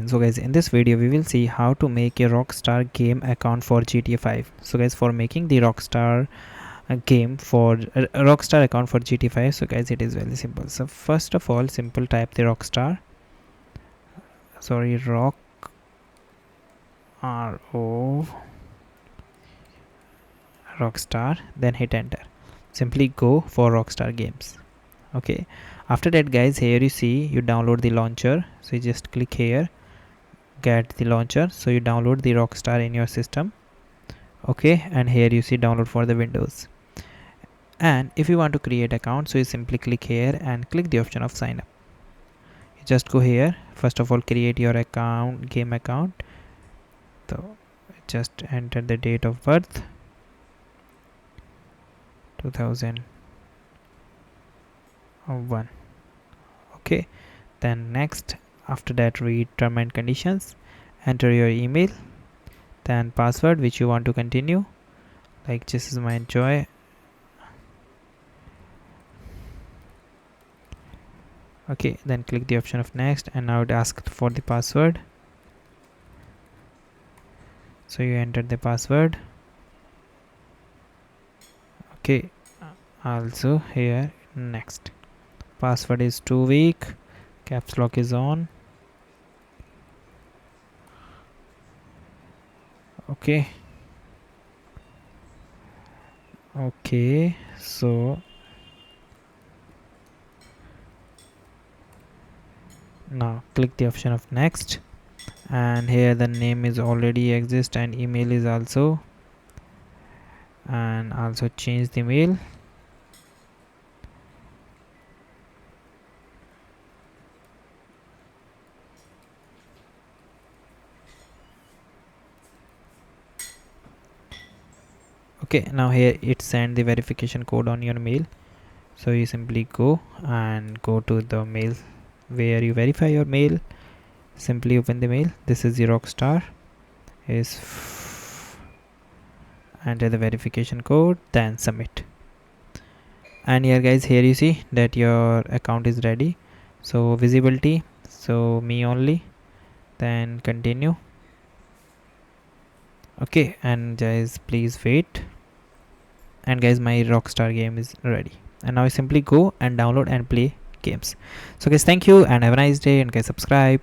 So guys, in this video we will see how to make a Rockstar game account for GTA 5. So guys, for making the Rockstar game for Rockstar account for GTA 5, so guys, it is very simple. So first of all, simple type the rock R-O Rockstar, then hit enter. Simply go for Rockstar Games. Okay, after that guys, here you see you download the launcher, so you just click here, get the launcher, so you download the Rockstar in your system. Okay, and here you see download for the Windows. And if you want to create account, so you simply click here and click the option of sign up. You just go here, first of all create your account, game account. So just enter the date of birth, 2001. Okay, then next, after that read term and conditions, enter your email, then password which you want to continue, like this is my joy. Okay, then click the option of next, and now it asks for the password, so you enter the password. Okay, also here next, password is too weak, caps lock is on. Okay, so now click the option of next, and here the name is already exist and email is also, and also change the mail. Okay, now here it send the verification code on your mail, so you simply go and go to the mail where you verify your mail. Simply open the mail, this is the Rockstar, enter the verification code, then submit. And here guys, here you see that your account is ready. So visibility, so me only, then continue. Okay, and guys please wait, and guys my Rockstar game is ready, and now I simply go and download and play games. So guys, thank you and have a nice day, and guys subscribe.